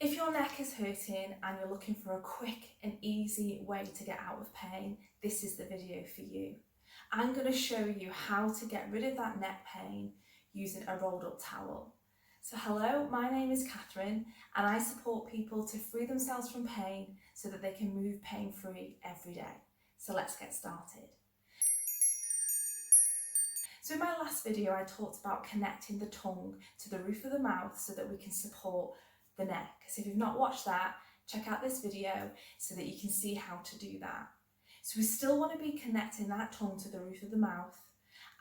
If your neck is hurting and you're looking for a quick and easy way to get out of pain, this is the video for you. I'm going to show you how to get rid of that neck pain using a rolled up towel. So hello, my name is Catherine and I support people to free themselves from pain so that they can move pain free every day. So let's get started. So in my last video I talked about connecting the tongue to the roof of the mouth so that we can support the neck. So if you've not watched that, check out this video so that you can see how to do that. So we still want to be connecting that tongue to the roof of the mouth,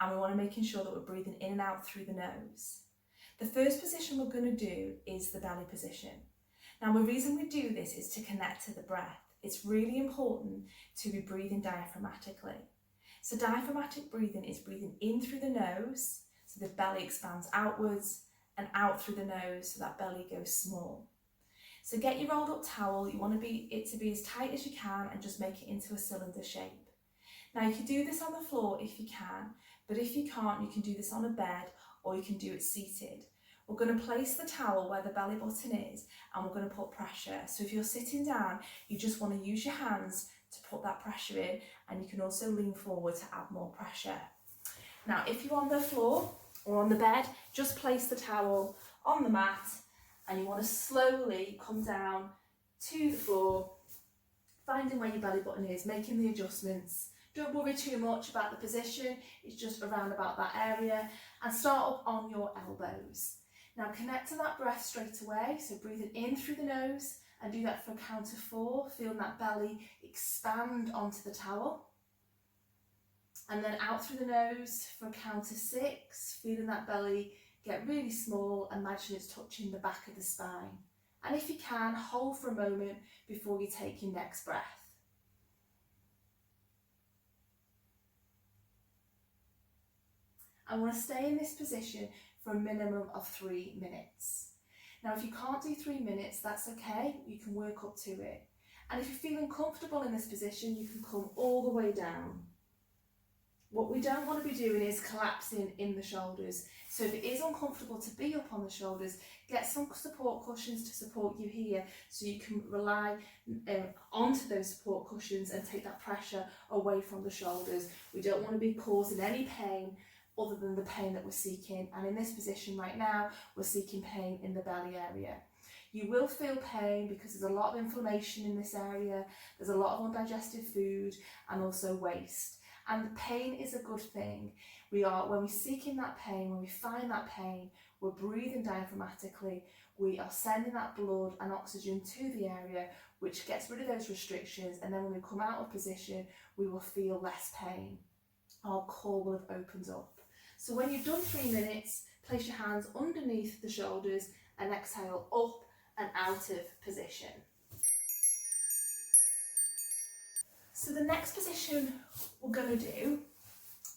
and we want to making sure that we're breathing in and out through the nose. The first position we're going to do is the belly position. Now the reason we do this is to connect to the breath. It's really important to be breathing diaphragmatically. So diaphragmatic breathing is breathing in through the nose, so the belly expands outwards, and out through the nose so that belly goes small. So get your rolled up towel, you want it to be as tight as you can and just make it into a cylinder shape. Now you can do this on the floor if you can, but if you can't, you can do this on a bed or you can do it seated. We're going to place the towel where the belly button is and we're going to put pressure. So if you're sitting down, you just want to use your hands to put that pressure in, and you can also lean forward to add more pressure. Now if you're on the floor or on the bed, just place the towel on the mat and you want to slowly come down to the floor, finding where your belly button is, making the adjustments. Don't worry too much about the position, it's just around about that area, and start up on your elbows. Now connect to that breath straight away, so breathing in through the nose and do that for a count of 4, feeling that belly expand onto the towel. And then out through the nose for a count of 6, feeling that belly get really small, imagine it's touching the back of the spine. And if you can, hold for a moment before you take your next breath. I want to stay in this position for a minimum of 3 minutes. Now if you can't do 3 minutes, that's okay, you can work up to it. And if you're feeling comfortable in this position, you can come all the way down. What we don't want to be doing is collapsing in the shoulders. So if it is uncomfortable to be up on the shoulders, get some support cushions to support you here so you can rely onto those support cushions and take that pressure away from the shoulders. We don't want to be causing any pain other than the pain that we're seeking. And in this position right now, we're seeking pain in the belly area. You will feel pain because there's a lot of inflammation in this area. There's a lot of undigested food and also waste. And pain is a good thing. When we're seeking that pain, when we find that pain, we're breathing diaphragmatically, we are sending that blood and oxygen to the area, which gets rid of those restrictions, and then when we come out of position, we will feel less pain. Our core will have opened up. So when you've done 3 minutes, place your hands underneath the shoulders and exhale up and out of position. So the next position we're going to do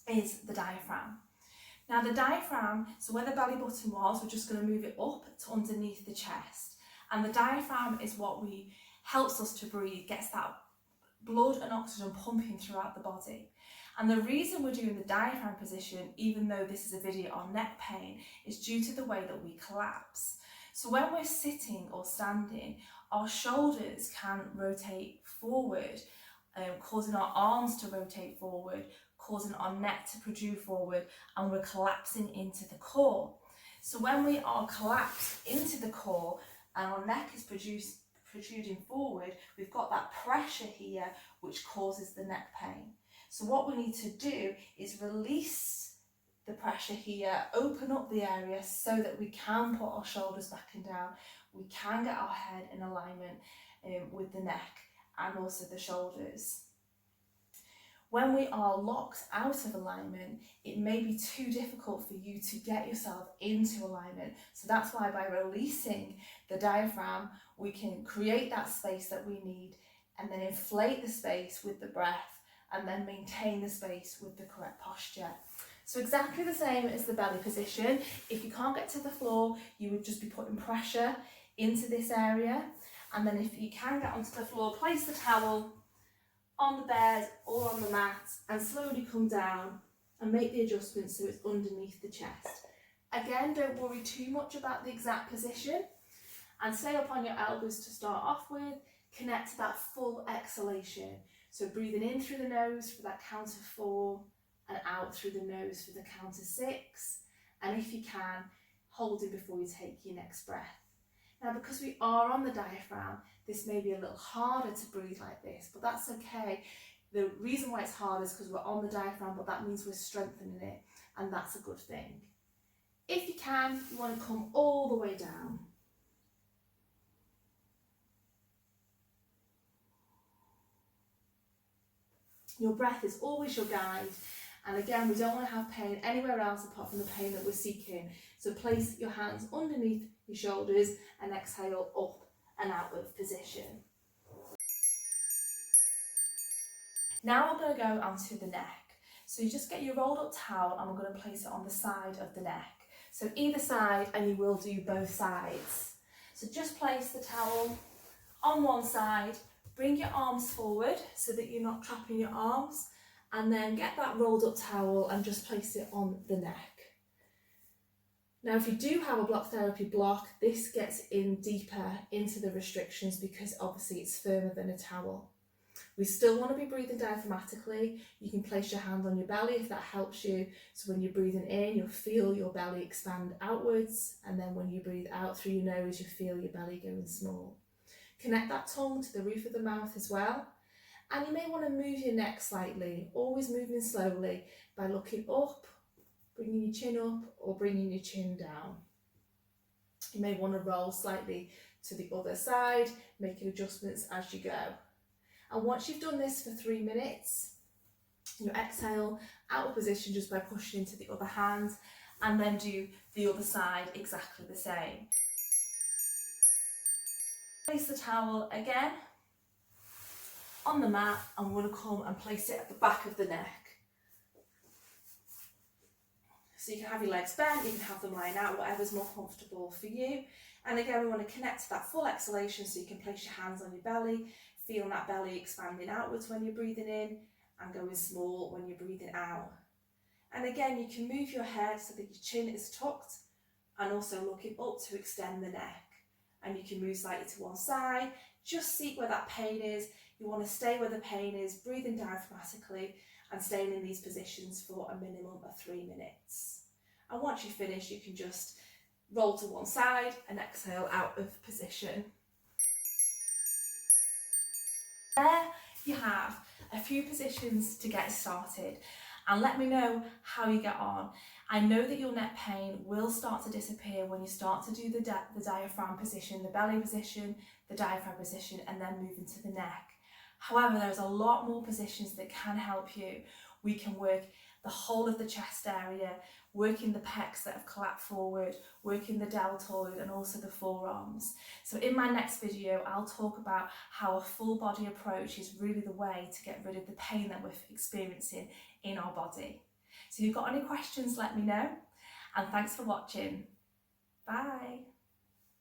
is the diaphragm. Now the diaphragm, so where the belly button was, we're just going to move it up to underneath the chest. And the diaphragm is what helps us to breathe, gets that blood and oxygen pumping throughout the body. And the reason we're doing the diaphragm position, even though this is a video on neck pain, is due to the way that we collapse. So when we're sitting or standing, our shoulders can rotate forward, causing our arms to rotate forward, causing our neck to protrude forward, and we're collapsing into the core. So when we are collapsed into the core and our neck is protruding forward, we've got that pressure here which causes the neck pain. So what we need to do is release the pressure here, open up the area so that we can put our shoulders back and down, we can get our head in alignment with the neck and also the shoulders. When we are locked out of alignment, it may be too difficult for you to get yourself into alignment. So that's why by releasing the diaphragm, we can create that space that we need and then inflate the space with the breath and then maintain the space with the correct posture. So exactly the same as the belly position. If you can't get to the floor, you would just be putting pressure into this area. And then if you can get onto the floor, place the towel on the bed or on the mat and slowly come down and make the adjustment so it's underneath the chest. Again, don't worry too much about the exact position. And stay up on your elbows to start off with. Connect to that full exhalation. So breathing in through the nose for that count of 4 and out through the nose for the count of 6. And if you can, holding before you take your next breath. Now, because we are on the diaphragm, this may be a little harder to breathe like this, but that's okay. The reason why it's hard is because we're on the diaphragm, but that means we're strengthening it, and that's a good thing. If you can, you want to come all the way down. Your breath is always your guide, and again, we don't want to have pain anywhere else apart from the pain that we're seeking. So place your hands underneath your shoulders and exhale up and out of position. Now we're going to go onto the neck. So you just get your rolled up towel and we're going to place it on the side of the neck. So either side, and you will do both sides. So just place the towel on one side, bring your arms forward so that you're not trapping your arms, and then get that rolled up towel and just place it on the neck. Now, if you do have a block therapy block, this gets in deeper into the restrictions because obviously it's firmer than a towel. We still want to be breathing diaphragmatically. You can place your hand on your belly if that helps you. So when you're breathing in, you'll feel your belly expand outwards. And then when you breathe out through your nose, you feel your belly going small. Connect that tongue to the roof of the mouth as well. And you may want to move your neck slightly, always moving slowly by looking up, bringing your chin up or bringing your chin down. You may want to roll slightly to the other side, making adjustments as you go. And once you've done this for 3 minutes, you exhale out of position just by pushing into the other hand, and then do the other side exactly the same. Place the towel again on the mat, and we're going to come and place it at the back of the neck. So you can have your legs bent, you can have them lying out, whatever's more comfortable for you. And again, we want to connect to that full exhalation, so you can place your hands on your belly, feeling that belly expanding outwards when you're breathing in and going small when you're breathing out. And again, you can move your head so that your chin is tucked and also looking up to extend the neck. And you can move slightly to one side, just see where that pain is. You want to stay where the pain is, breathing diaphragmatically and staying in these positions for a minimum of 3 minutes. And once you finish, you can just roll to one side and exhale out of position. There you have a few positions to get started, and let me know how you get on. I know that your neck pain will start to disappear when you start to do the diaphragm position, the belly position, the diaphragm position, and then move into the neck. However, there's a lot more positions that can help you. We can work the whole of the chest area, working the pecs that have collapsed forward, working the deltoid and also the forearms. So in my next video, I'll talk about how a full body approach is really the way to get rid of the pain that we're experiencing in our body. So if you've got any questions, let me know. And thanks for watching. Bye.